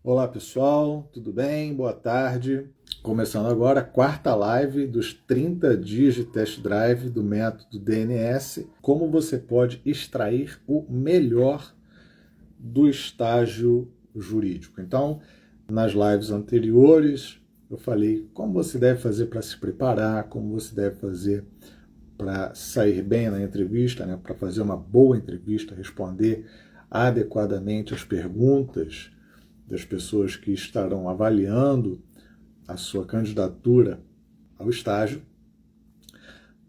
Olá pessoal, tudo bem? Boa tarde. Começando agora a quarta live dos 30 dias de test drive do método DNS. Como você pode extrair o melhor do estágio jurídico. Então, nas lives anteriores, eu falei como você deve fazer para se preparar, como você deve fazer para sair bem na entrevista, né? Para fazer uma boa entrevista, responder adequadamente as perguntas das pessoas que estarão avaliando a sua candidatura ao estágio.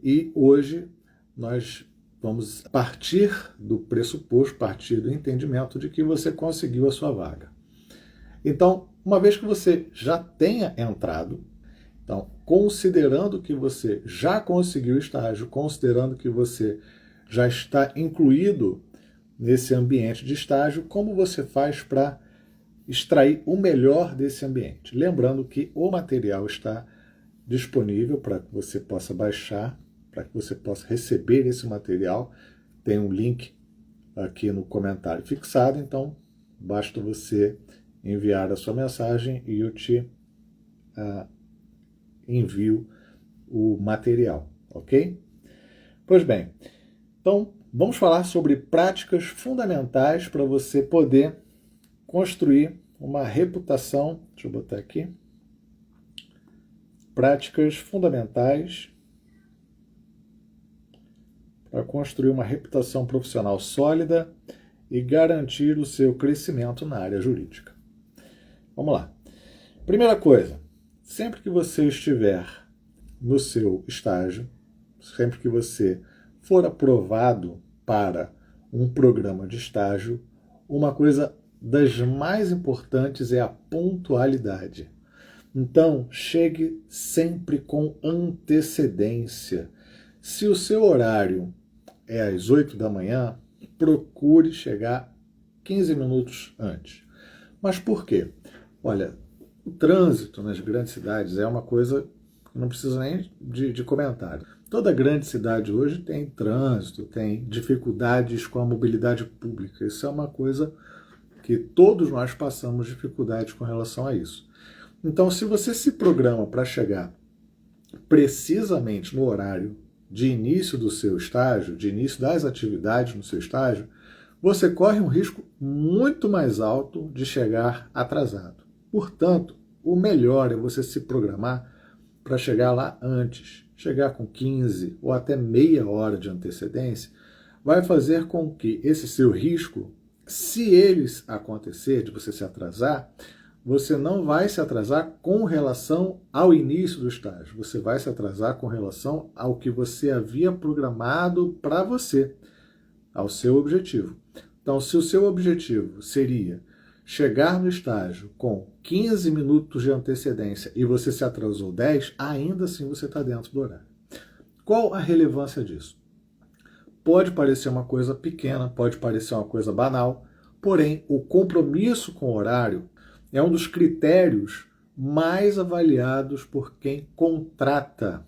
E hoje nós vamos partir do pressuposto, partir do entendimento de que você conseguiu a sua vaga. Então, uma vez que você já tenha entrado, então, considerando que você já conseguiu o estágio, considerando que você já está incluído nesse ambiente de estágio, como você faz para extrair o melhor desse ambiente? Lembrando que o material está disponível para que você possa baixar, para que você possa receber esse material. Tem um link aqui no comentário fixado, então basta você enviar a sua mensagem e eu te envio o material, ok? Pois bem, então vamos falar sobre práticas fundamentais para você poder construir uma reputação. Deixa eu botar aqui. Práticas fundamentais para construir uma reputação profissional sólida e garantir o seu crescimento na área jurídica. Vamos lá. Primeira coisa, sempre que você estiver no seu estágio, sempre que você for aprovado para um programa de estágio, uma coisa das mais importantes é a pontualidade. Então, chegue sempre com antecedência. Se o seu horário é às 8 da manhã, procure chegar 15 minutos antes. Mas por quê? Olha, o trânsito nas grandes cidades é uma coisa que não precisa nem de comentário. Toda grande cidade hoje tem trânsito, tem dificuldades com a mobilidade pública. Isso é uma coisa que todos nós passamos dificuldades com relação a isso. Então, se você se programa para chegar precisamente no horário de início do seu estágio, de início das atividades no seu estágio, você corre um risco muito mais alto de chegar atrasado. Portanto, o melhor é você se programar para chegar lá antes. Chegar com 15 ou até meia hora de antecedência vai fazer com que esse seu risco, se eles acontecer, de você se atrasar, você não vai se atrasar com relação ao início do estágio. Você vai se atrasar com relação ao que você havia programado para você, ao seu objetivo. Então, se o seu objetivo seria chegar no estágio com 15 minutos de antecedência e você se atrasou 10, ainda assim você está dentro do horário. Qual a relevância disso? Pode parecer uma coisa pequena, pode parecer uma coisa banal, porém o compromisso com o horário é um dos critérios mais avaliados por quem contrata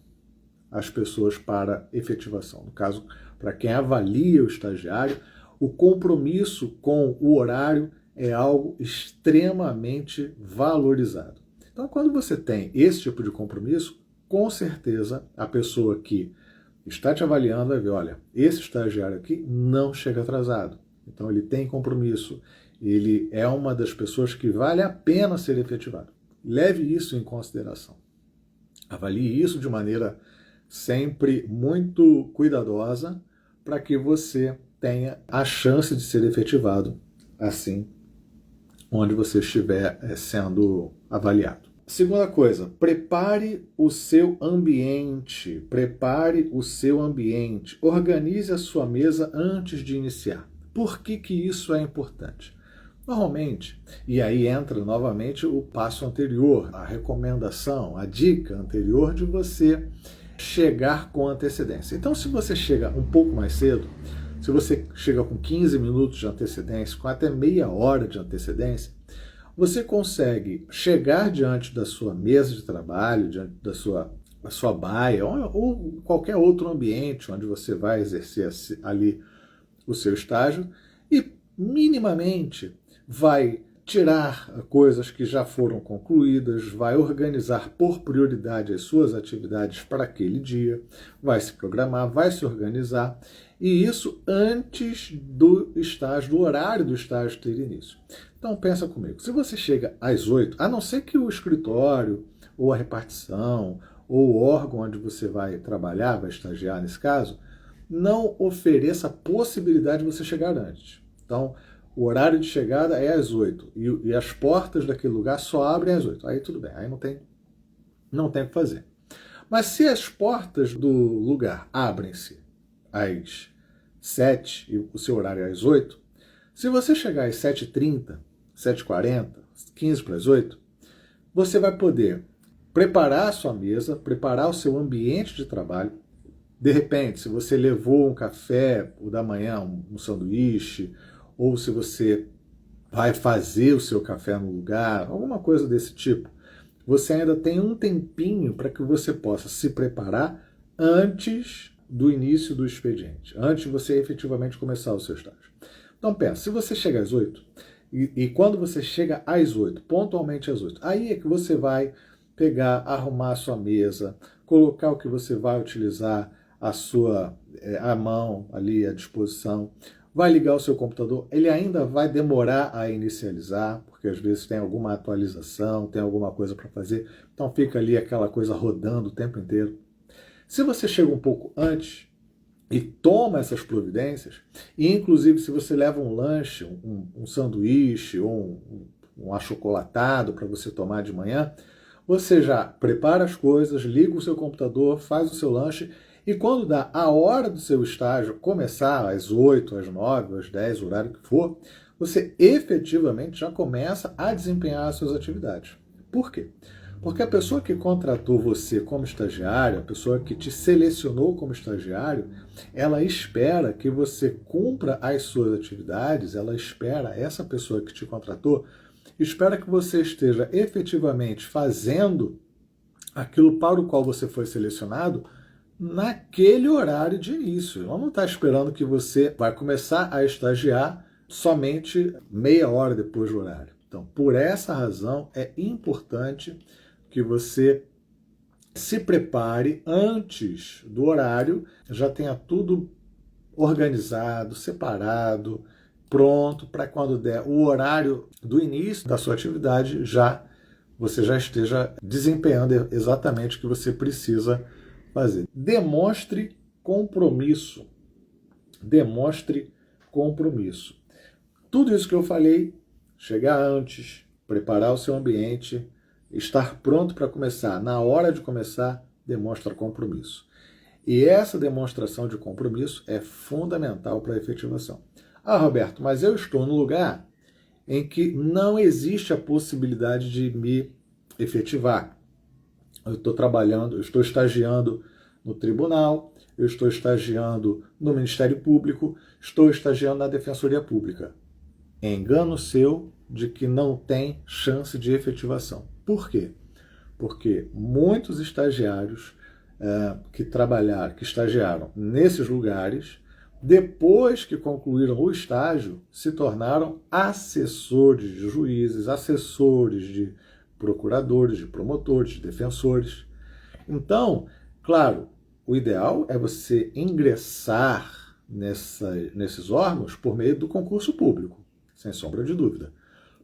as pessoas para efetivação. No caso, para quem avalia o estagiário, o compromisso com o horário é algo extremamente valorizado. Então, quando você tem esse tipo de compromisso, com certeza a pessoa que está te avaliando vai ver, olha, esse estagiário aqui não chega atrasado. Então, ele tem compromisso, ele é uma das pessoas que vale a pena ser efetivado. Leve isso em consideração. Avalie isso de maneira sempre muito cuidadosa para que você tenha a chance de ser efetivado assim onde você estiver sendo avaliado. Segunda coisa, prepare o seu ambiente. Prepare o seu ambiente. Organize a sua mesa antes de iniciar. Por que isso é importante? Normalmente, e aí entra novamente o passo anterior, a recomendação, a dica anterior de você chegar com antecedência. Então, se você chega um pouco mais cedo, se você chega com 15 minutos de antecedência, com até meia hora de antecedência, você consegue chegar diante da sua mesa de trabalho, diante da sua baia, ou qualquer outro ambiente onde você vai exercer ali o seu estágio, e minimamente vai tirar coisas que já foram concluídas, vai organizar por prioridade as suas atividades para aquele dia, vai se programar, vai se organizar, e isso antes do estágio, do horário do estágio ter início. Então pensa comigo, se você chega às 8, a não ser que o escritório, ou a repartição, ou o órgão onde você vai trabalhar, vai estagiar nesse caso, não ofereça a possibilidade de você chegar antes. Então, o horário de chegada é às 8 e as portas daquele lugar só abrem às 8. Aí tudo bem, aí não tem o que fazer. Mas se as portas do lugar abrem-se às 7 e o seu horário é às 8, se você chegar às 7h30, 7h40, 15 para as 8, você vai poder preparar a sua mesa, preparar o seu ambiente de trabalho. De repente, se você levou um café ou da manhã, um sanduíche, ou se você vai fazer o seu café no lugar, alguma coisa desse tipo, você ainda tem um tempinho para que você possa se preparar antes do início do expediente, antes de você efetivamente começar o seu estágio. Então pensa, se você chega às 8, e quando você chega às 8, pontualmente às 8, aí é que você vai pegar, arrumar a sua mesa, colocar o que você vai utilizar a mão ali à disposição, vai ligar o seu computador, ele ainda vai demorar a inicializar, porque às vezes tem alguma atualização, tem alguma coisa para fazer, então fica ali aquela coisa rodando o tempo inteiro. Se você chega um pouco antes e toma essas providências, e inclusive se você leva um lanche, um sanduíche ou um achocolatado para você tomar de manhã, você já prepara as coisas, liga o seu computador, faz o seu lanche, e quando dá a hora do seu estágio começar, às 8, às 9, às 10, o horário que for, você efetivamente já começa a desempenhar as suas atividades. Por quê? Porque a pessoa que contratou você como estagiário, a pessoa que te selecionou como estagiário, ela espera que você cumpra as suas atividades, essa pessoa que te contratou, espera que você esteja efetivamente fazendo aquilo para o qual você foi selecionado naquele horário de início. Ela não está esperando que você vai começar a estagiar somente meia hora depois do horário. Então, por essa razão, é importante que você se prepare antes do horário, já tenha tudo organizado, separado, pronto, para quando der o horário do início da sua atividade, você já esteja desempenhando exatamente o que você precisa fazer. Demonstre compromisso. Demonstre compromisso. Tudo isso que eu falei, chegar antes, preparar o seu ambiente, estar pronto para começar, na hora de começar, demonstra compromisso. E essa demonstração de compromisso é fundamental para a efetivação. Ah, Roberto, mas eu estou no lugar em que não existe a possibilidade de me efetivar. Eu estou trabalhando, eu estou estagiando no tribunal, eu estou estagiando no Ministério Público, estou estagiando na Defensoria Pública. É engano seu de que não tem chance de efetivação. Por quê? Porque muitos estagiários que estagiaram nesses lugares, depois que concluíram o estágio, se tornaram assessores de juízes, assessores de procuradores, de promotores, de defensores. Então, claro, o ideal é você ingressar nesses órgãos por meio do concurso público, sem sombra de dúvida.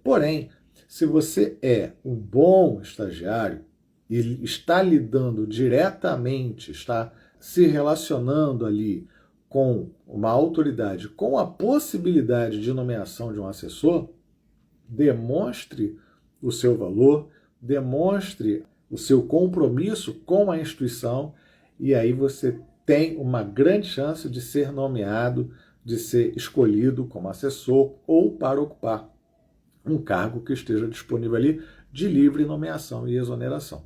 Porém, se você é um bom estagiário e está lidando diretamente, está se relacionando ali com uma autoridade, com a possibilidade de nomeação de um assessor, demonstre o seu valor, demonstre o seu compromisso com a instituição e aí você tem uma grande chance de ser nomeado, de ser escolhido como assessor ou para ocupar um cargo que esteja disponível ali de livre nomeação e exoneração.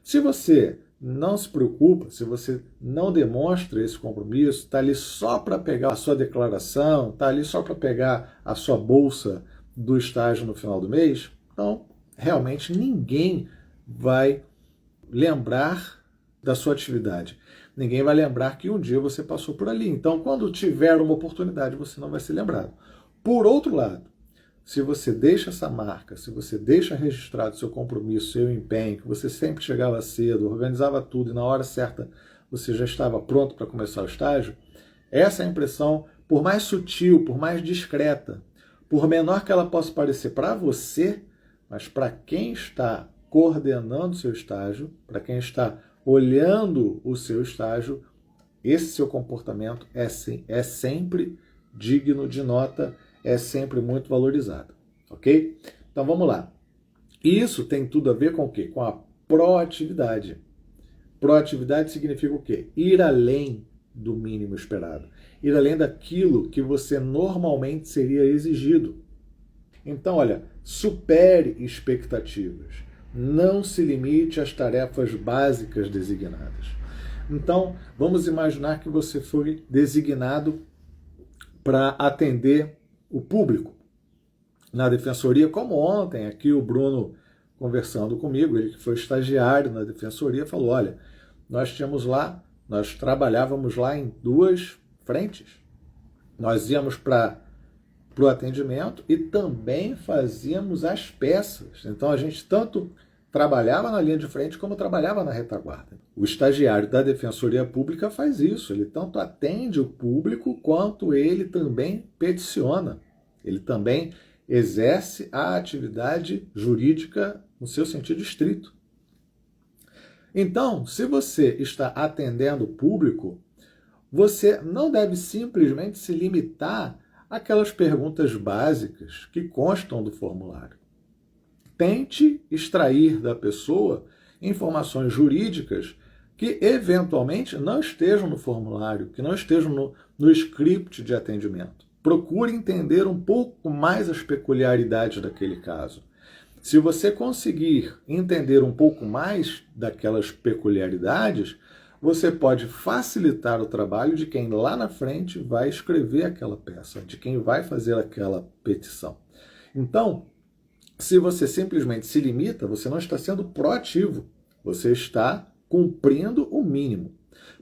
Se você não se preocupa, se você não demonstra esse compromisso, está ali só para pegar a sua declaração, está ali só para pegar a sua bolsa do estágio no final do mês, então realmente ninguém vai lembrar da sua atividade. Ninguém vai lembrar que um dia você passou por ali. Então, quando tiver uma oportunidade, você não vai ser lembrado. Por outro lado, se você deixa essa marca, se você deixa registrado seu compromisso, seu empenho, que você sempre chegava cedo, organizava tudo e na hora certa você já estava pronto para começar o estágio, essa impressão, por mais sutil, por mais discreta, por menor que ela possa parecer para você, mas para quem está coordenando o seu estágio, para quem está olhando o seu estágio, esse seu comportamento é sempre digno de nota, é sempre muito valorizado, ok? Então vamos lá. Isso tem tudo a ver com o quê? Com a proatividade. Proatividade significa o quê? Ir além do mínimo esperado. Ir além daquilo que você normalmente seria exigido. Então, olha, supere expectativas. Não se limite às tarefas básicas designadas. Então, vamos imaginar que você foi designado para atender o público na defensoria, como ontem aqui o Bruno conversando comigo, ele que foi estagiário na defensoria, falou, olha, nós trabalhávamos lá em 2 frentes. Nós íamos para o atendimento e também fazíamos as peças. Então a gente tanto trabalhava na linha de frente como trabalhava na retaguarda. O estagiário da Defensoria Pública faz isso, ele tanto atende o público quanto ele também peticiona. Ele também exerce a atividade jurídica no seu sentido estrito. Então, se você está atendendo o público, você não deve simplesmente se limitar àquelas perguntas básicas que constam do formulário. Tente extrair da pessoa informações jurídicas que eventualmente não estejam no formulário, que não estejam no script de atendimento. Procure entender um pouco mais as peculiaridades daquele caso. Se você conseguir entender um pouco mais daquelas peculiaridades, você pode facilitar o trabalho de quem lá na frente vai escrever aquela peça, de quem vai fazer aquela petição. Então, se você simplesmente se limita, você não está sendo proativo, você está cumprindo o mínimo.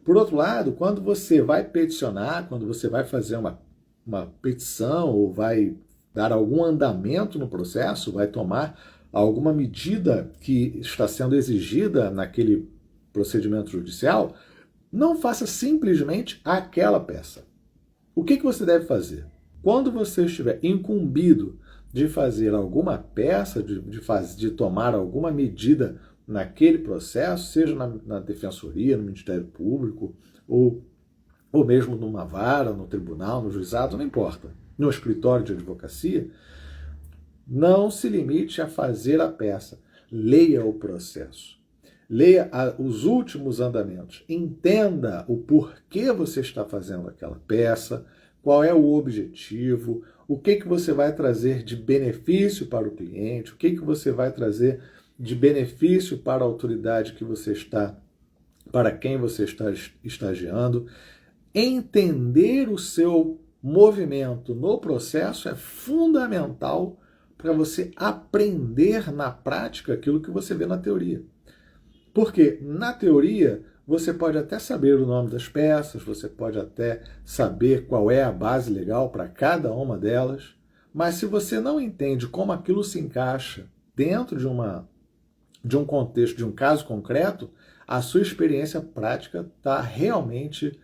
Por outro lado, quando você vai peticionar, quando você vai fazer uma petição ou vai dar algum andamento no processo, vai tomar alguma medida que está sendo exigida naquele procedimento judicial, não faça simplesmente aquela peça. O que você deve fazer? Quando você estiver incumbido de fazer alguma peça, de tomar alguma medida naquele processo, seja na defensoria, no Ministério Público, ou mesmo numa vara, no tribunal, no juizado, não importa, no escritório de advocacia, não se limite a fazer a peça. Leia o processo. Leia os últimos andamentos. Entenda o porquê você está fazendo aquela peça, qual é o objetivo, o que você vai trazer de benefício para o cliente, o que você vai trazer de benefício para a autoridade que você está, para quem você está estagiando. Entender o seu movimento no processo é fundamental para você aprender na prática aquilo que você vê na teoria. Porque na teoria você pode até saber o nome das peças, você pode até saber qual é a base legal para cada uma delas, mas se você não entende como aquilo se encaixa dentro de um contexto, de um caso concreto, a sua experiência prática está realmente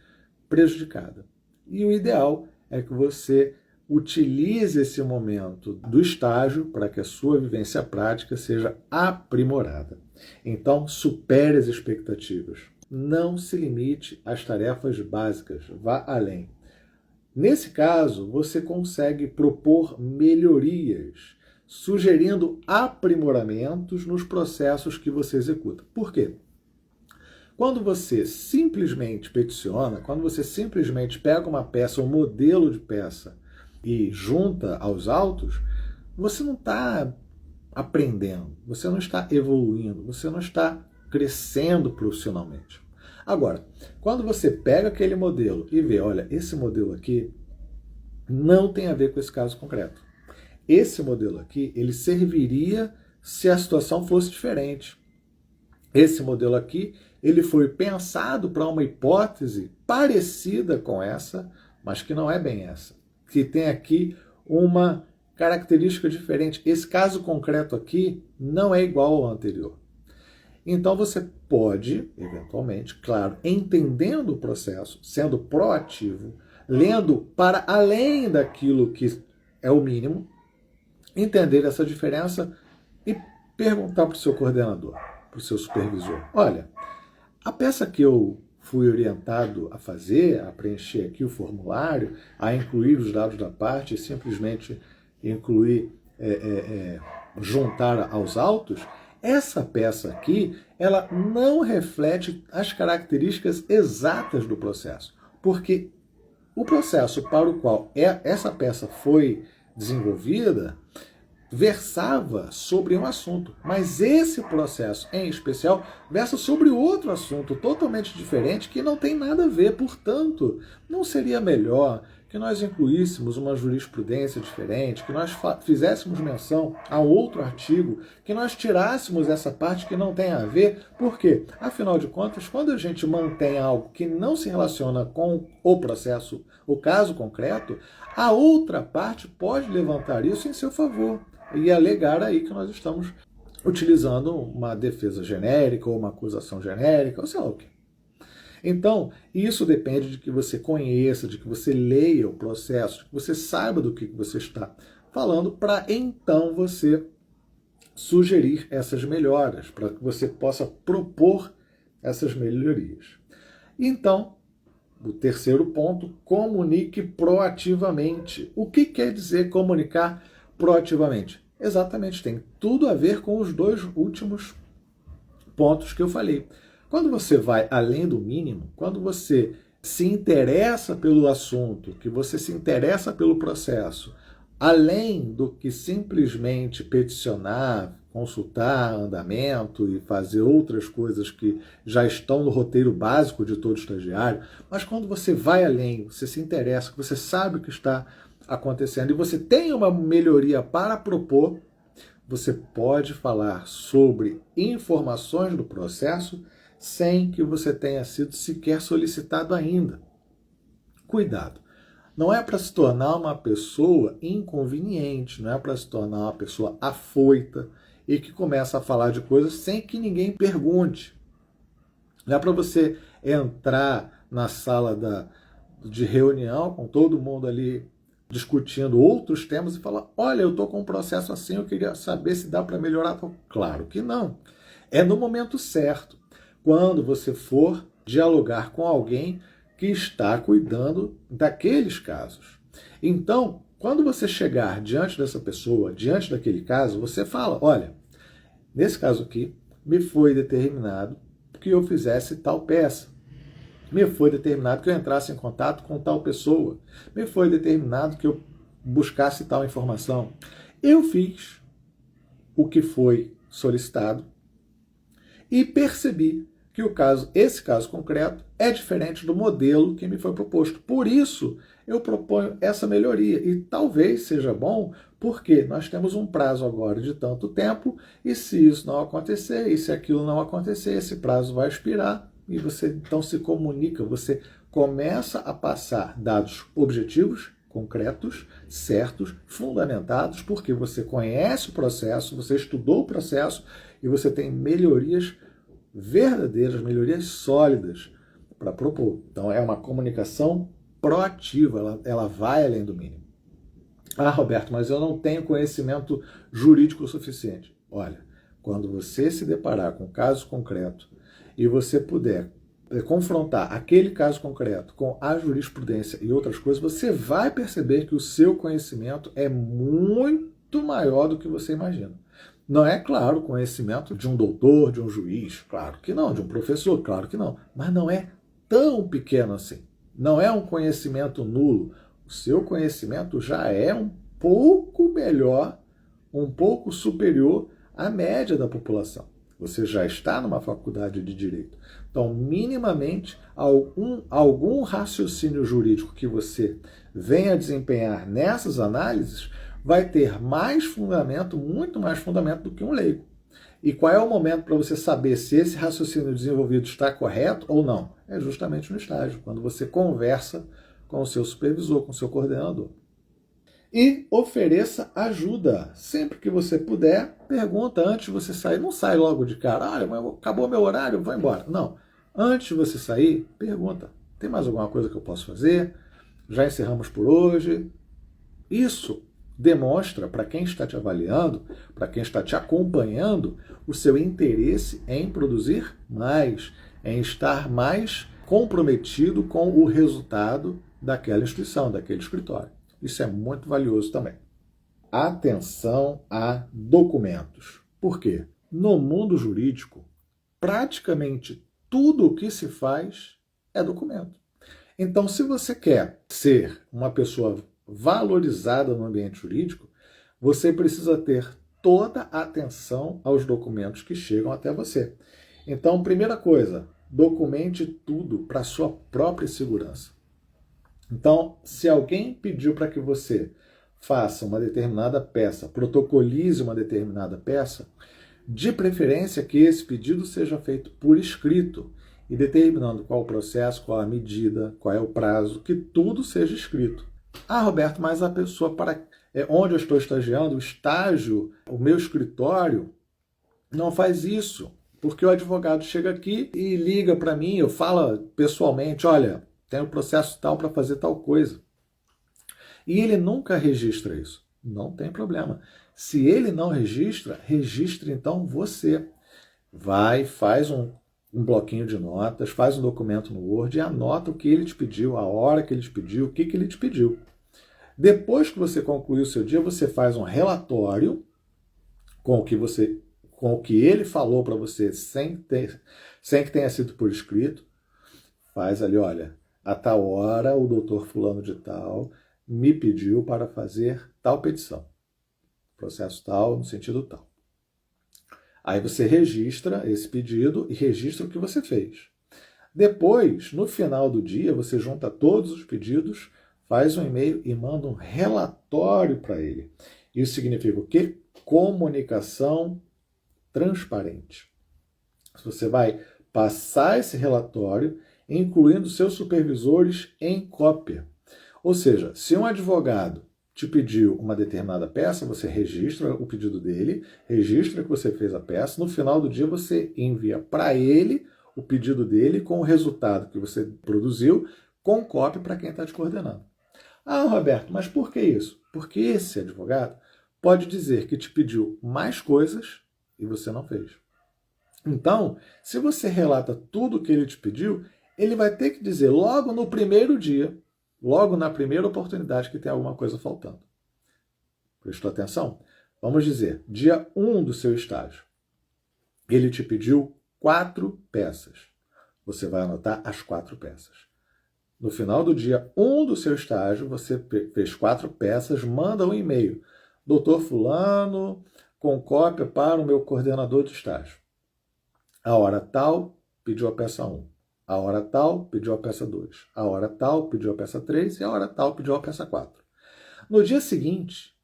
prejudicada. E o ideal é que você utilize esse momento do estágio para que a sua vivência prática seja aprimorada. Então, supere as expectativas. Não se limite às tarefas básicas, vá além. Nesse caso, você consegue propor melhorias, sugerindo aprimoramentos nos processos que você executa. Por quê? Quando você simplesmente peticiona, quando você simplesmente pega uma peça, um modelo de peça, e junta aos autos, você não está aprendendo, você não está evoluindo, você não está crescendo profissionalmente. Agora, quando você pega aquele modelo e vê, olha, esse modelo aqui não tem a ver com esse caso concreto. Esse modelo aqui, ele serviria se a situação fosse diferente. Esse modelo aqui, ele foi pensado para uma hipótese parecida com essa, mas que não é bem essa. Que tem aqui uma característica diferente. Esse caso concreto aqui não é igual ao anterior. Então você pode, eventualmente, claro, entendendo o processo, sendo proativo, lendo para além daquilo que é o mínimo, entender essa diferença e perguntar para o seu coordenador, para o seu supervisor: olha, a peça que eu fui orientado a fazer, a preencher aqui o formulário, a incluir os dados da parte e simplesmente incluir, juntar aos autos, essa peça aqui, ela não reflete as características exatas do processo, porque o processo para o qual essa peça foi desenvolvida versava sobre um assunto, mas esse processo em especial versa sobre outro assunto totalmente diferente que não tem nada a ver. Portanto, não seria melhor que nós incluíssemos uma jurisprudência diferente, que nós fizéssemos menção a outro artigo, que nós tirássemos essa parte que não tem a ver? Por quê? Afinal de contas, quando a gente mantém algo que não se relaciona com o processo, o caso concreto, a outra parte pode levantar isso em seu favor e alegar aí que nós estamos utilizando uma defesa genérica ou uma acusação genérica, ou sei lá o quê. Então, isso depende de que você conheça, de que você leia o processo, de que você saiba do que você está falando, para então você sugerir essas melhoras, para que você possa propor essas melhorias. Então, o terceiro ponto: comunique proativamente. O que quer dizer comunicar proativamente? Exatamente, tem tudo a ver com os dois últimos pontos que eu falei. Quando você vai além do mínimo, quando você se interessa pelo assunto, que você se interessa pelo processo, além do que simplesmente peticionar, consultar andamento e fazer outras coisas que já estão no roteiro básico de todo estagiário, mas quando você vai além, você se interessa, você sabe o que está acontecendo e você tem uma melhoria para propor, você pode falar sobre informações do processo sem que você tenha sido sequer solicitado ainda. Cuidado! Não é para se tornar uma pessoa inconveniente, não é para se tornar uma pessoa afoita e que começa a falar de coisas sem que ninguém pergunte. Não é para você entrar na sala de reunião com todo mundo ali discutindo outros temas e falar: olha, eu estou com um processo assim, eu queria saber se dá para melhorar. Claro que não. É no momento certo, quando você for dialogar com alguém que está cuidando daqueles casos. Então, quando você chegar diante dessa pessoa, diante daquele caso, você fala: olha, nesse caso aqui, me foi determinado que eu fizesse tal peça. Me foi determinado que eu entrasse em contato com tal pessoa. Me foi determinado que eu buscasse tal informação. Eu fiz o que foi solicitado e percebi que esse caso concreto é diferente do modelo que me foi proposto. Por isso, eu proponho essa melhoria. E talvez seja bom, porque nós temos um prazo agora de tanto tempo, e se isso não acontecer, e se aquilo não acontecer, esse prazo vai expirar, e você então se comunica, você começa a passar dados objetivos, concretos, certos, fundamentados, porque você conhece o processo, você estudou o processo, e você tem melhorias verdadeiras, melhorias sólidas para propor. Então é uma comunicação proativa, ela vai além do mínimo. Ah, Roberto, mas eu não tenho conhecimento jurídico suficiente. Olha, quando você se deparar com um caso concreto e você puder confrontar aquele caso concreto com a jurisprudência e outras coisas, você vai perceber que o seu conhecimento é muito maior do que você imagina. Não é, claro, o conhecimento de um doutor, de um juiz, claro que não, de um professor, claro que não, mas não é tão pequeno assim. Não é um conhecimento nulo. O seu conhecimento já é um pouco melhor, um pouco superior à média da população. Você já está numa faculdade de direito. Então, minimamente, algum raciocínio jurídico que você venha desempenhar nessas análises vai ter mais fundamento, muito mais fundamento do que um leigo. E qual é o momento para você saber se esse raciocínio desenvolvido está correto ou não? É justamente no estágio, quando você conversa com o seu supervisor, com o seu coordenador. E ofereça ajuda. Sempre que você puder, pergunta antes de você sair. Não sai logo de cara. Acabou meu horário, vou embora. Não. Antes de você sair, pergunta. Tem mais alguma coisa que eu posso fazer? Já encerramos por hoje? Isso demonstra para quem está te avaliando, para quem está te acompanhando, o seu interesse em produzir mais, em estar mais comprometido com o resultado daquela instituição, daquele escritório. Isso é muito valioso também. Atenção a documentos. Por quê? No mundo jurídico, praticamente tudo o que se faz é documento. Então, se você quer ser uma pessoa valorizada no ambiente jurídico, você precisa ter toda a atenção aos documentos que chegam até você. Então, primeira coisa, documente tudo para sua própria segurança. Então, se alguém pediu para que você faça uma determinada peça, protocolize uma determinada peça, de preferência que esse pedido seja feito por escrito e determinando qual o processo, qual a medida, qual é o prazo, que tudo seja escrito. Ah, Roberto, mas a pessoa onde eu estou estagiando, o estágio, o meu escritório, não faz isso. Porque o advogado chega aqui e liga para mim, eu falo pessoalmente, olha, tem um processo tal para fazer tal coisa. E ele nunca registra isso. Não tem problema. Se ele não registra, registre então você. Vai, faz um bloquinho de notas, faz um documento no Word e anota o que ele te pediu, a hora que ele te pediu, o que ele te pediu. Depois que você concluir o seu dia, você faz um relatório com o que ele falou para você, sem que tenha sido por escrito. Faz ali, olha, a tal hora o doutor fulano de tal me pediu para fazer tal petição. Processo tal, no sentido tal. Aí você registra esse pedido e registra o que você fez. Depois, no final do dia, você junta todos os pedidos, faz um e-mail e manda um relatório para ele. Isso significa o quê? Comunicação transparente. Você vai passar esse relatório, incluindo seus supervisores em cópia. Ou seja, se um advogado te pediu uma determinada peça, você registra o pedido dele, registra que você fez a peça, no final do dia você envia para ele o pedido dele com o resultado que você produziu, com cópia para quem está te coordenando. Ah, Roberto, mas por que isso? Porque esse advogado pode dizer que te pediu mais coisas e você não fez. Então, se você relata tudo o que ele te pediu, ele vai ter que dizer logo no primeiro dia, logo na primeira oportunidade, que tem alguma coisa faltando. Prestou atenção? Vamos dizer, dia 1 do seu estágio. Ele te pediu 4 peças. Você vai anotar as 4 peças. No final do dia 1 do seu estágio, você fez 4 peças, manda um e-mail. Doutor fulano, com cópia para o meu coordenador de estágio. A hora tal, pediu a peça 1. A hora tal, pediu a peça 2. A hora tal, pediu a peça 3. E a hora tal, pediu a peça 4. No dia seguinte,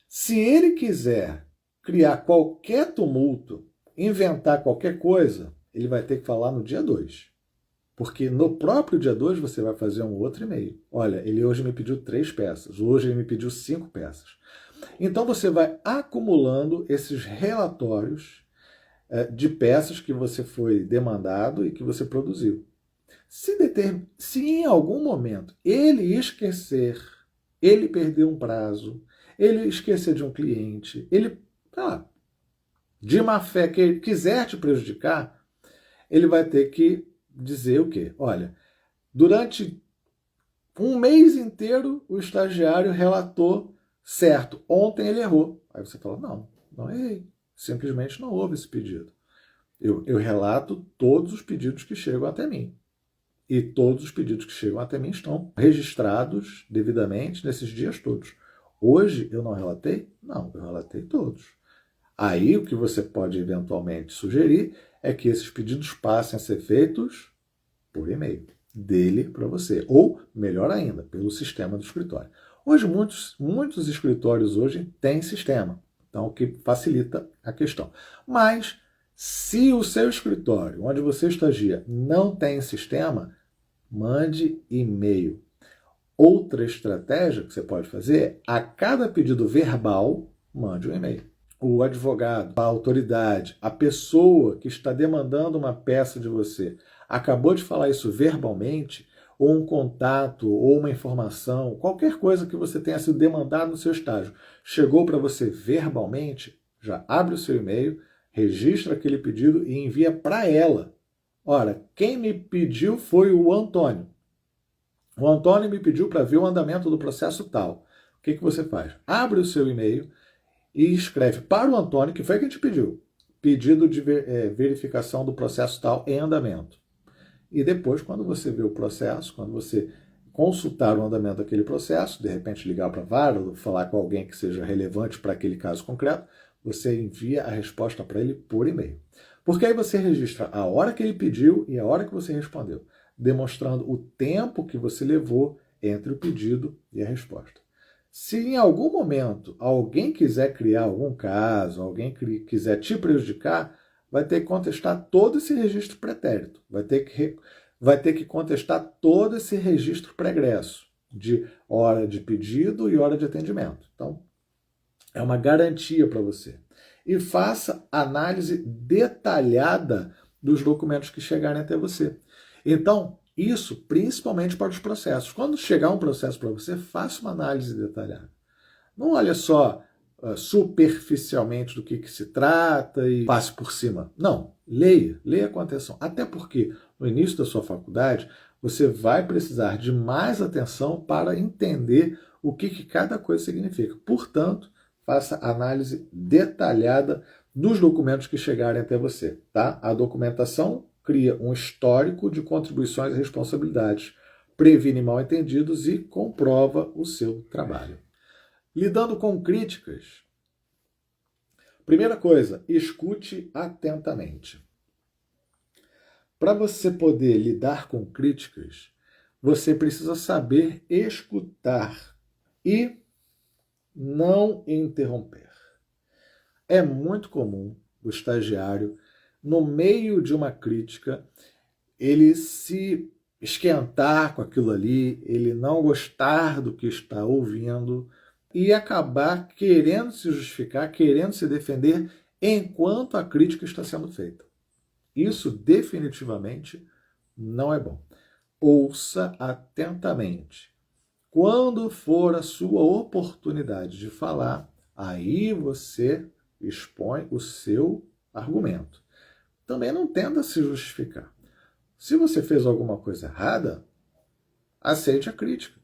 se ele quiser criar qualquer tumulto, inventar qualquer coisa, ele vai ter que falar no dia 2. Porque no próprio dia 2 você vai fazer um outro e-mail. Olha, ele hoje me pediu 3 peças. Hoje ele me pediu 5 peças. Então você vai acumulando esses relatórios de peças que você foi demandado e que você produziu. Se em algum momento ele esquecer, ele perder um prazo, ele esquecer de um cliente, ele, de má fé, quiser te prejudicar, ele vai ter que dizer o quê? Olha, durante um mês inteiro o estagiário relatou certo, ontem ele errou. Aí você fala, não errei. Simplesmente não houve esse pedido. Eu relato todos os pedidos que chegam até mim. E todos os pedidos que chegam até mim estão registrados devidamente nesses dias todos. Hoje eu não relatei? Não, eu relatei todos. Aí o que você pode eventualmente sugerir é que esses pedidos passem a ser feitos por e-mail, dele para você. Ou, melhor ainda, pelo sistema do escritório. Hoje, muitos escritórios hoje têm sistema. Então, o que facilita a questão. Mas, se o seu escritório, onde você estagia, não tem sistema, mande e-mail. Outra estratégia que você pode fazer é, a cada pedido verbal, mande um e-mail. O advogado, a autoridade, a pessoa que está demandando uma peça de você, acabou de falar isso verbalmente, ou um contato, ou uma informação, qualquer coisa que você tenha sido demandado no seu estágio, chegou para você verbalmente, já abre o seu e-mail, registra aquele pedido e envia para ela. Ora, quem me pediu foi o Antônio. O Antônio me pediu para ver o andamento do processo tal. O que você faz? Abre o seu e-mail e escreve para o Antônio, que foi quem te pediu, pedido de verificação do processo tal em andamento. E depois, quando você vê o processo, quando você consultar o andamento daquele processo, de repente ligar para a vara, ou falar com alguém que seja relevante para aquele caso concreto, você envia a resposta para ele por e-mail. Porque aí você registra a hora que ele pediu e a hora que você respondeu, demonstrando o tempo que você levou entre o pedido e a resposta. Se em algum momento alguém quiser criar algum caso, alguém quiser te prejudicar, vai ter que contestar todo esse registro pretérito, vai ter que contestar todo esse registro pregresso de hora de pedido e hora de atendimento. Então, é uma garantia para você. E faça análise detalhada dos documentos que chegarem até você. Então, isso principalmente para os processos. Quando chegar um processo para você, faça uma análise detalhada. Não olha só superficialmente do que se trata e passe por cima. Não, leia com atenção. Até porque no início da sua faculdade, você vai precisar de mais atenção para entender o que cada coisa significa. Portanto, faça análise detalhada dos documentos que chegarem até você. Tá? A documentação cria um histórico de contribuições e responsabilidades, previne mal-entendidos e comprova o seu trabalho. Lidando com críticas. Primeira coisa, escute atentamente. Para você poder lidar com críticas, você precisa saber escutar e não interromper. É muito comum o estagiário, no meio de uma crítica, ele se esquentar com aquilo ali, ele não gostar do que está ouvindo e acabar querendo se justificar, querendo se defender enquanto a crítica está sendo feita. Isso definitivamente não é bom. Ouça atentamente. Quando for a sua oportunidade de falar, aí você expõe o seu argumento. Também não tenta se justificar. Se você fez alguma coisa errada, aceite a crítica.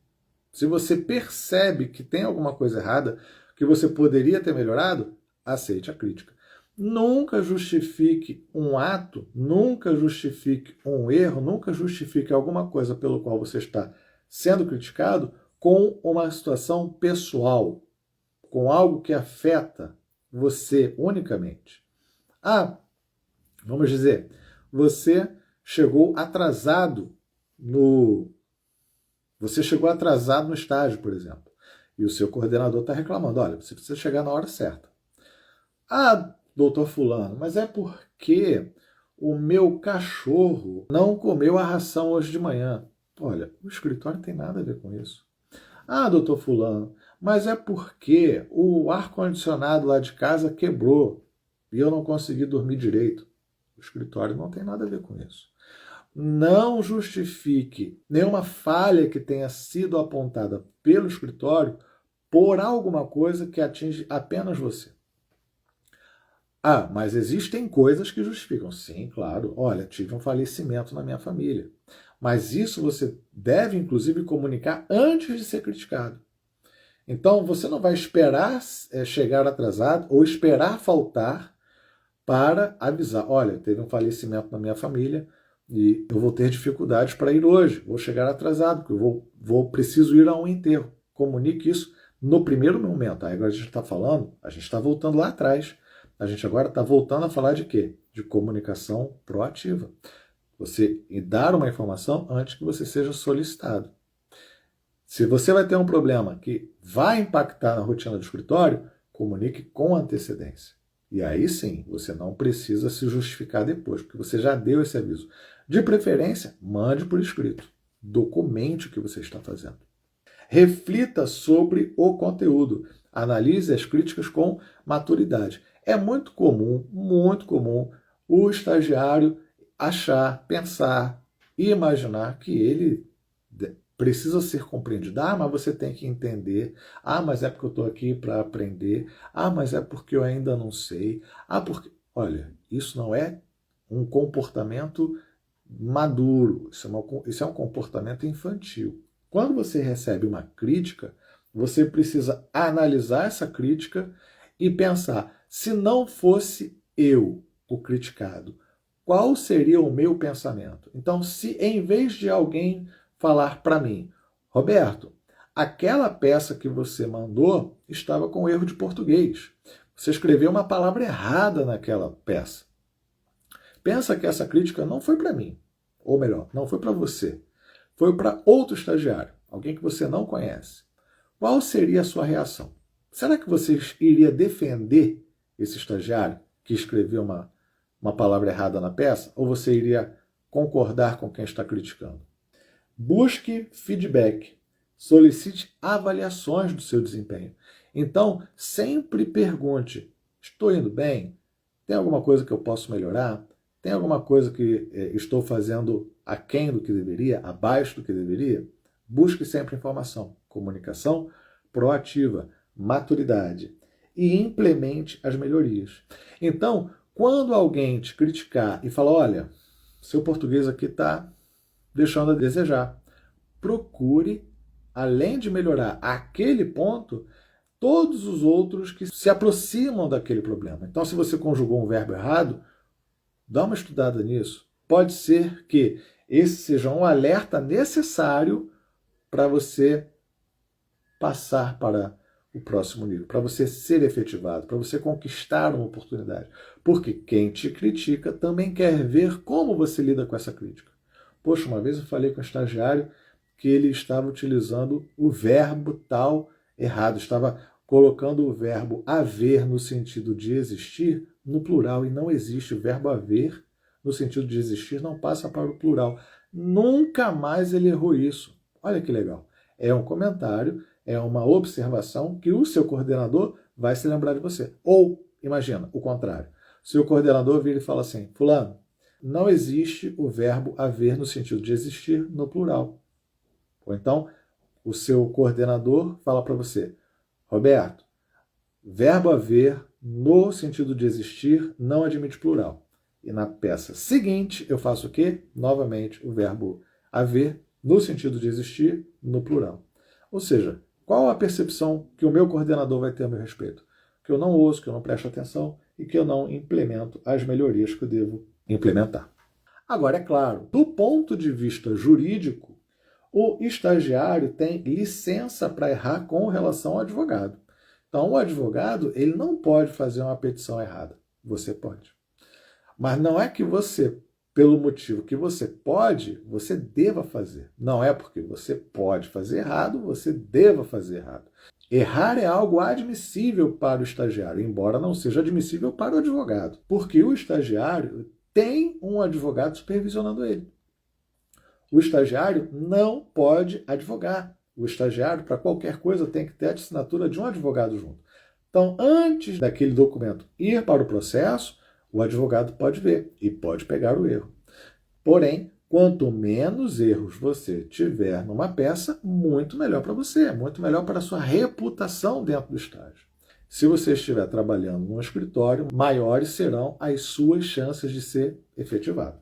Se você percebe que tem alguma coisa errada, que você poderia ter melhorado, aceite a crítica. Nunca justifique um ato, nunca justifique um erro, nunca justifique alguma coisa pelo qual você está sendo criticado com uma situação pessoal, com algo que afeta você unicamente. Vamos dizer, você chegou atrasado no estágio, por exemplo, e o seu coordenador está reclamando, olha, você precisa chegar na hora certa. Doutor fulano, mas é porque o meu cachorro não comeu a ração hoje de manhã. Olha, o escritório não tem nada a ver com isso. Doutor fulano, mas é porque o ar-condicionado lá de casa quebrou e eu não consegui dormir direito. O escritório não tem nada a ver com isso. Não justifique nenhuma falha que tenha sido apontada pelo escritório por alguma coisa que atinge apenas você. Mas existem coisas que justificam. Sim, claro. Olha, tive um falecimento na minha família. Mas isso você deve, inclusive, comunicar antes de ser criticado. Então, você não vai esperar chegar atrasado ou esperar faltar para avisar. Olha, teve um falecimento na minha família e eu vou ter dificuldades para ir hoje. Vou chegar atrasado, porque eu preciso ir a um enterro. Comunique isso no primeiro momento. Aí agora a gente está voltando lá atrás. A gente agora está voltando a falar de quê? De comunicação proativa. Você dar uma informação antes que você seja solicitado. Se você vai ter um problema que vai impactar na rotina do escritório, comunique com antecedência. E aí sim, você não precisa se justificar depois, porque você já deu esse aviso. De preferência, mande por escrito. Documente o que você está fazendo. Reflita sobre o conteúdo. Analise as críticas com maturidade. É muito comum o estagiário achar, pensar e imaginar que ele precisa ser compreendido. Ah, mas você tem que entender. Ah, mas é porque eu estou aqui para aprender. Ah, mas é porque eu ainda não sei. Ah, porque... Olha, isso não é um comportamento maduro. Isso é um comportamento infantil. Quando você recebe uma crítica, você precisa analisar essa crítica e pensar, se não fosse eu o criticado, qual seria o meu pensamento? Então, se em vez de alguém falar para mim, Roberto, aquela peça que você mandou estava com erro de português. Você escreveu uma palavra errada naquela peça. Pensa que essa crítica não foi para mim, ou melhor, não foi para você. Foi para outro estagiário, alguém que você não conhece. Qual seria a sua reação? Será que você iria defender esse estagiário que escreveu uma palavra errada na peça? Ou você iria concordar com quem está criticando? Busque feedback. Solicite avaliações do seu desempenho. Então, sempre pergunte, estou indo bem? Tem alguma coisa que eu posso melhorar? Tem alguma coisa que estou fazendo aquém do que deveria, abaixo do que deveria? Busque sempre informação, comunicação proativa, maturidade e implemente as melhorias. Então, quando alguém te criticar e falar, olha, seu português aqui está deixando a desejar, procure, além de melhorar aquele ponto, todos os outros que se aproximam daquele problema. Então, se você conjugou um verbo errado, dá uma estudada nisso. Pode ser que esse seja um alerta necessário para você passar para o próximo nível, para você ser efetivado, para você conquistar uma oportunidade. Porque quem te critica também quer ver como você lida com essa crítica. Poxa, uma vez eu falei com um estagiário que ele estava utilizando o verbo tal errado, estava colocando o verbo haver no sentido de existir no plural, e não existe. O verbo haver no sentido de existir não passa para o plural. Nunca mais ele errou isso. Olha que legal. É um comentário, é uma observação que o seu coordenador vai se lembrar de você. Ou, imagina, o contrário. Seu coordenador vira e fala assim, fulano, não existe o verbo haver no sentido de existir no plural. Ou então, o seu coordenador fala para você, Roberto, verbo haver no sentido de existir não admite plural. E na peça seguinte, eu faço o quê? Novamente, o verbo haver no sentido de existir no plural. Ou seja, qual a percepção que o meu coordenador vai ter a meu respeito? Que eu não ouço, que eu não presto atenção e que eu não implemento as melhorias que eu devo implementar. Agora, é claro, do ponto de vista jurídico, o estagiário tem licença para errar com relação ao advogado. Então, o advogado ele não pode fazer uma petição errada. Você pode. Mas não é que você, pelo motivo que você pode, você deva fazer. Não é porque você pode fazer errado, você deva fazer errado. Errar é algo admissível para o estagiário, embora não seja admissível para o advogado. Porque o estagiário tem um advogado supervisionando ele. O estagiário não pode advogar. O estagiário, para qualquer coisa, tem que ter a assinatura de um advogado junto. Então, antes daquele documento ir para o processo, o advogado pode ver e pode pegar o erro. Porém, quanto menos erros você tiver numa peça, muito melhor para você, muito melhor para a sua reputação dentro do estágio. Se você estiver trabalhando num escritório, maiores serão as suas chances de ser efetivado.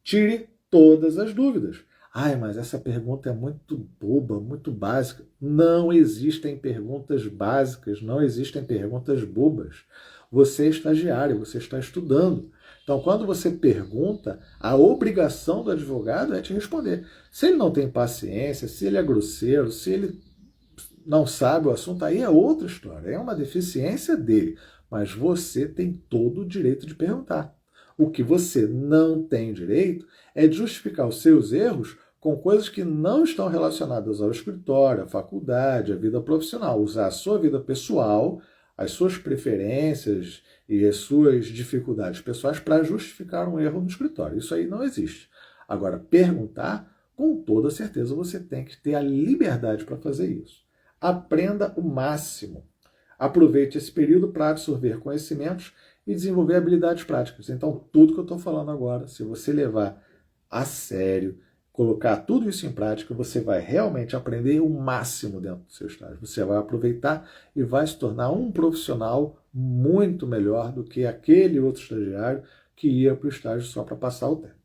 Tire todas as dúvidas. Ai, mas essa pergunta é muito boba, muito básica. Não existem perguntas básicas, não existem perguntas bobas. Você é estagiário, você está estudando. Então, quando você pergunta, a obrigação do advogado é te responder. Se ele não tem paciência, se ele é grosseiro, se ele não sabe o assunto, aí é outra história. É uma deficiência dele. Mas você tem todo o direito de perguntar. O que você não tem direito é de justificar os seus erros com coisas que não estão relacionadas ao escritório, à faculdade, à vida profissional. Usar a sua vida pessoal, as suas preferências e as suas dificuldades pessoais para justificar um erro no escritório. Isso aí não existe. Agora, perguntar Com toda certeza você tem que ter a liberdade para fazer isso. Aprenda o máximo. Aproveite esse período para absorver conhecimentos e desenvolver habilidades práticas. Então, tudo que eu estou falando agora, se você levar a sério, colocar tudo isso em prática, você vai realmente aprender o máximo dentro do seu estágio. Você vai aproveitar e vai se tornar um profissional muito melhor do que aquele outro estagiário que ia para o estágio só para passar o tempo.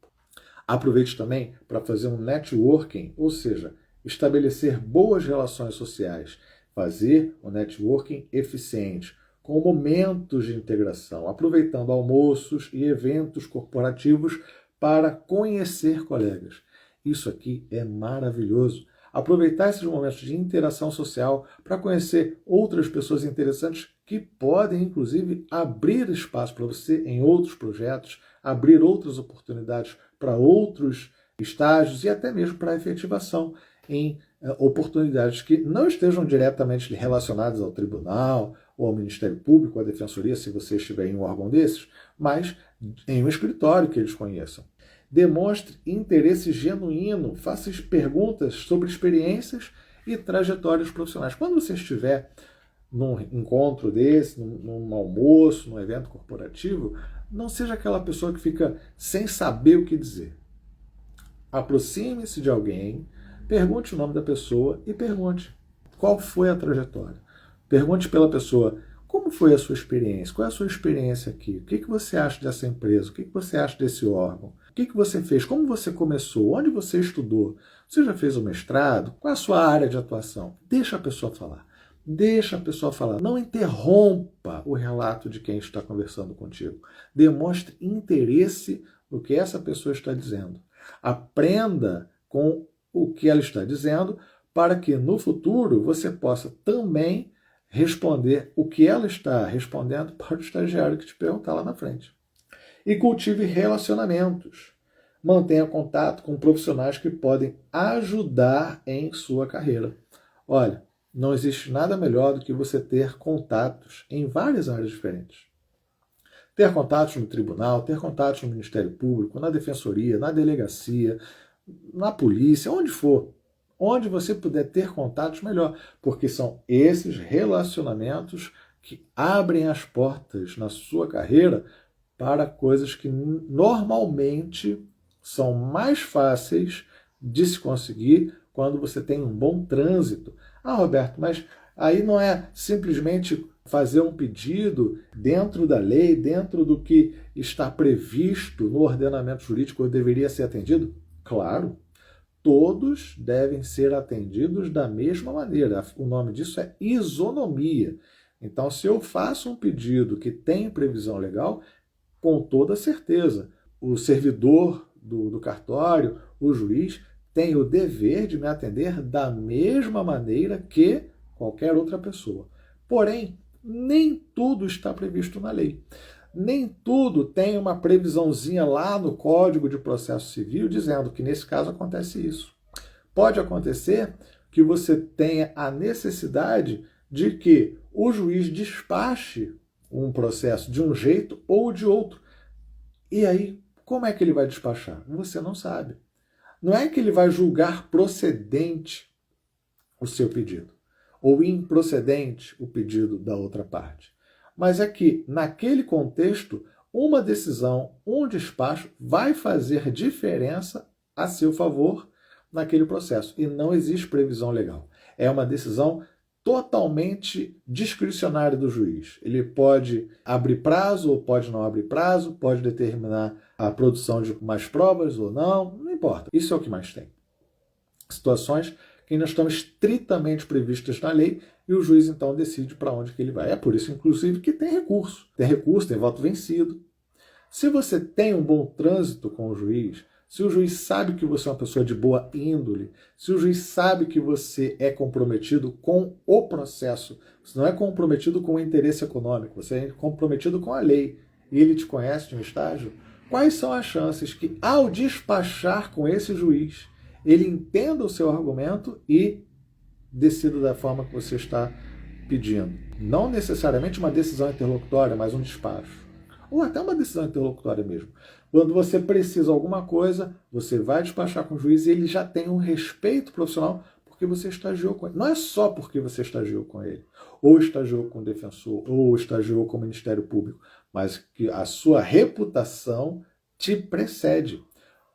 Aproveite também para fazer um networking, ou seja, estabelecer boas relações sociais, fazer um networking eficiente, com momentos de integração, aproveitando almoços e eventos corporativos para conhecer colegas. Isso aqui é maravilhoso. Aproveitar esses momentos de interação social para conhecer outras pessoas interessantes que podem, inclusive, abrir espaço para você em outros projetos, abrir outras oportunidades para outros estágios e até mesmo para a efetivação em oportunidades que não estejam diretamente relacionadas ao tribunal ou ao Ministério Público, à Defensoria, se você estiver em um órgão desses, mas em um escritório que eles conheçam. Demonstre interesse genuíno, faça perguntas sobre experiências e trajetórias profissionais. Quando você estiver num encontro desse, num almoço, num evento corporativo, não seja aquela pessoa que fica sem saber o que dizer. Aproxime-se de alguém, pergunte o nome da pessoa e pergunte qual foi a trajetória. Pergunte pela pessoa como foi a sua experiência, qual é a sua experiência aqui, o que você acha dessa empresa, o que você acha desse órgão, o que você fez, como você começou, onde você estudou, você já fez o mestrado, qual é a sua área de atuação. Deixa a pessoa falar. Deixa a pessoa falar. Não interrompa o relato de quem está conversando contigo. Demonstre interesse no que essa pessoa está dizendo. Aprenda com o que ela está dizendo para que no futuro você possa também responder o que ela está respondendo para o estagiário que te perguntar lá na frente. E cultive relacionamentos. Mantenha contato com profissionais que podem ajudar em sua carreira. Olha, não existe nada melhor do que você ter contatos em várias áreas diferentes. Ter contatos no tribunal, ter contatos no Ministério Público, na Defensoria, na delegacia, na polícia, onde for. Onde você puder ter contatos, melhor. Porque são esses relacionamentos que abrem as portas na sua carreira para coisas que normalmente são mais fáceis de se conseguir quando você tem um bom trânsito. Ah, Roberto, mas aí não é simplesmente fazer um pedido dentro da lei, dentro do que está previsto no ordenamento jurídico ou deveria ser atendido? Claro, todos devem ser atendidos da mesma maneira. O nome disso é isonomia. Então, se eu faço um pedido que tem previsão legal, com toda certeza, o servidor do cartório, o juiz, tem o dever de me atender da mesma maneira que qualquer outra pessoa. Porém, nem tudo está previsto na lei. Nem tudo tem uma previsãozinha lá no Código de Processo Civil dizendo que nesse caso acontece isso. Pode acontecer que você tenha a necessidade de que o juiz despache um processo de um jeito ou de outro. E aí, como é que ele vai despachar? Você não sabe. Não é que ele vai julgar procedente o seu pedido, ou improcedente o pedido da outra parte. Mas é que, naquele contexto, uma decisão, um despacho vai fazer diferença a seu favor naquele processo. E não existe previsão legal. É uma decisão totalmente discricionária do juiz. Ele pode abrir prazo ou pode não abrir prazo, pode determinar a produção de mais provas ou não importa. Isso é o que mais tem. Situações que ainda estão estritamente previstas na lei e o juiz então decide para onde que ele vai. É por isso, inclusive, que tem recurso. Tem recurso, tem voto vencido. Se você tem um bom trânsito com o juiz, se o juiz sabe que você é uma pessoa de boa índole, se o juiz sabe que você é comprometido com o processo, você não é comprometido com o interesse econômico, você é comprometido com a lei, e ele te conhece de um estágio, quais são as chances que, ao despachar com esse juiz, ele entenda o seu argumento e decida da forma que você está pedindo? Não necessariamente uma decisão interlocutória, mas um despacho. ou até uma decisão interlocutória mesmo. Quando você precisa de alguma coisa, você vai despachar com o juiz e ele já tem um respeito profissional porque você estagiou com ele. Não é só porque você estagiou com ele, ou estagiou com o defensor, ou estagiou com o Ministério Público, mas que a sua reputação te precede.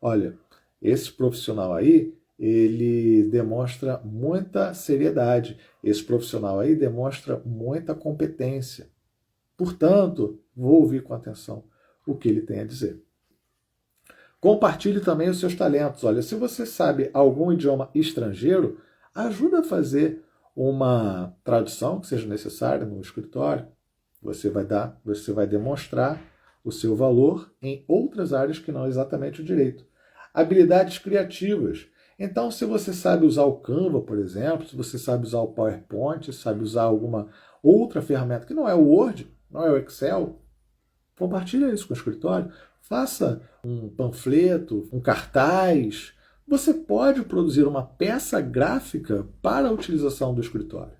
Olha, esse profissional aí, ele demonstra muita seriedade, esse profissional aí demonstra muita competência. Portanto, vou ouvir com atenção o que ele tem a dizer. Compartilhe também os seus talentos. Olha, se você sabe algum idioma estrangeiro, ajuda a fazer uma tradução que seja necessária no escritório. Você vai demonstrar o seu valor em outras áreas que não exatamente o direito. Habilidades criativas. Então, se você sabe usar o Canva, por exemplo, se você sabe usar o PowerPoint, sabe usar alguma outra ferramenta que não é o Word, não é o Excel, compartilha isso com o escritório. Faça um panfleto, um cartaz. Você pode produzir uma peça gráfica para a utilização do escritório.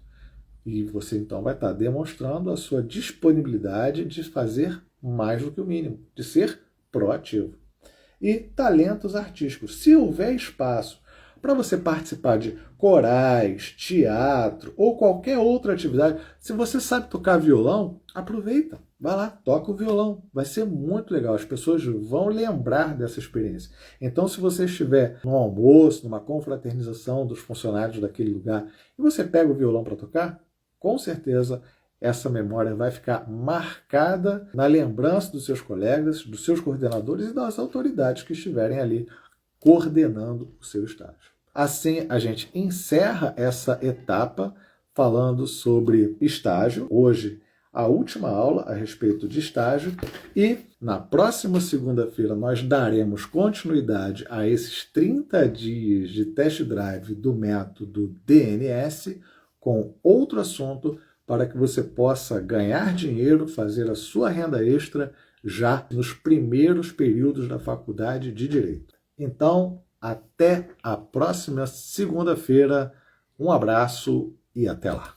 E você então vai estar demonstrando a sua disponibilidade de fazer mais do que o mínimo, de ser proativo. E talentos artísticos. Se houver espaço para você participar de corais, teatro ou qualquer outra atividade, se você sabe tocar violão, aproveita, vai lá, toca o violão, vai ser muito legal, as pessoas vão lembrar dessa experiência. Então, se você estiver num almoço, numa confraternização dos funcionários daquele lugar, e você pega o violão para tocar, com certeza essa memória vai ficar marcada na lembrança dos seus colegas, dos seus coordenadores e das autoridades que estiverem ali coordenando o seu estágio. Assim, a gente encerra essa etapa falando sobre estágio. Hoje, a última aula a respeito de estágio. E na próxima segunda-feira nós daremos continuidade a esses 30 dias de test drive do método DNS com outro assunto para que você possa ganhar dinheiro, fazer a sua renda extra já nos primeiros períodos da faculdade de Direito. Então, até a próxima segunda-feira. Um abraço e até lá.